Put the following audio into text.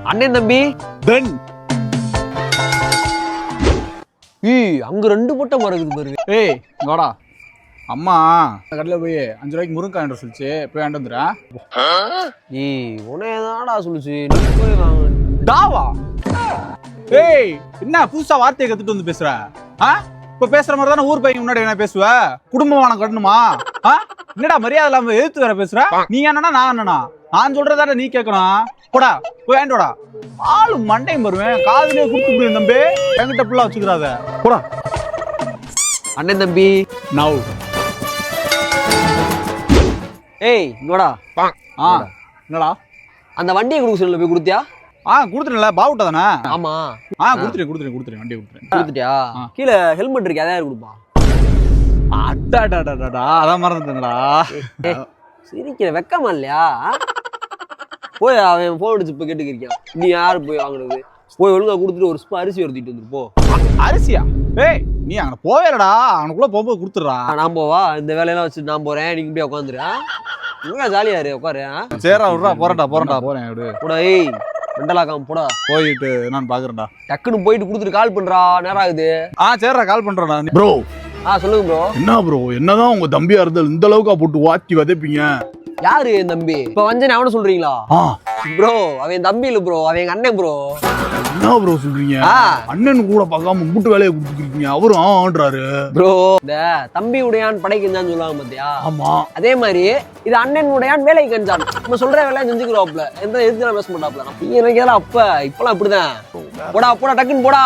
அண்ணன் தம்பி தென் அங்க 2 பட்டம் மறக்குது பாருங்க. ஏய் வாடா. அம்மா கடையில் போய் 5 ரூபாய்க்கு முருங்கை வாங்கிட்டு சொல்லிச்சு, போய் வாங்கிட்டு வந்துடுறா. உனேதான்டா சொல்லுச்சு, நீ போய் வாங்க. டாவா? ஏய் என்ன புதுசா வார்த்தையை கத்துட்டு வந்து பேசுற? இப்ப பேசுற மாதிரி தானே ஊர் பையன் முன்னாடி என்ன பேசுவ? குடும்பமான கட்டணுமா? என்னடா மரியாதை இல்லாம எதிர்த்து வேற பேசுற? நீ என்னன்னா நான் என்னன்னா? நான் சொல்றதாட நீ கேட்கணும். போடா போய் வாங்கிட்டு ஆளு மண்டையும் வருவேன், காதுலயே குடுத்து தம்பி, என்கிட்ட புள்ள வச்சுக்கிறாத. போடா. அண்ணன் தம்பி நவ். இங்கடா. என்னடா அந்த வண்டியை கொடுக்க சொல்ல, போய் கொடுத்தியா? கொடுத்துருல, பாவுட்டா தானே? ஆமா. கொடுத்துறேன் வண்டியை கொடுத்துறேன். கொடுத்துட்டியா? கீழே ஹெல்மெட் இருக்கு, அதான் கொடுப்பா. அதான் மறந்துட்டேன்டா. சிரிக்கிற வெக்கமா இல்லையா? போய் அவன் போன் அடிச்சு இப்ப கேட்டுக்கிறியான், நீ யாரு போய் வாங்குறது? போய் ஒழுங்கா கொடுத்துட்டு ஒரு ஸ்பூன் அரிசி எடுத்துட்டு வந்து போ. அரிசியா? ஏய் நீ அங்க போவேலடா, அவனுக்குள்ள போகும்போது கொடுத்துடுறா. நான் போவா? இந்த வேலையெல்லாம் வச்சுட்டு நான் போறேன், நீங்க போய் உட்காந்துரு. ஜாலியா இரு, உட்காரு. சரிடா விட்றா, போறேன் விடு. போடா. மெண்டலாக்காம போடா. போயிட்டு நான் பாக்குறேன்டா. டக்குன்னு போயிட்டு கொடுத்துட்டு கால் பண்றா, நேரம் ஆகுது. சரிடா, கால் பண்றேன்டா. ப்ரோ சொல்லுங்க ப்ரோ. என்ன ப்ரோ, என்னதான் உங்க தம்பியா இருந்தாலும் இந்த அளவுக்கா போட்டு வாத்தி வதைப்பீங்க? யாரு என் தம்பி? இப்ப வஞ்சனை அவனை சொல்றீங்களா? ப்ரோ அவன் தம்பி இல்ல ப்ரோ, அவன் எங்க அண்ணன் ப்ரோ. என்ன ப்ரோ சொல்றீங்க? அண்ணன் கூட பார்க்காம கூட்டு வேலையை கொடுத்துருக்கீங்க, அவரும் ஆன்றாரு ப்ரோ. இந்த தம்பி உடையான் படைக்குஞ்சான்னு சொல்லுவாங்க பாத்தியா? ஆமா, அதே மாதிரி இது அண்ணன் உடையான் வேலை கஞ்சான். நம்ம சொல்ற வேலையை செஞ்சுக்கிறோம்ல, எந்த எதிர்த்து பேச மாட்டாப்ல. நீ எனக்கு அப்ப இப்பெல்லாம் இப்படிதான். போடா டக்குன்னு போடா.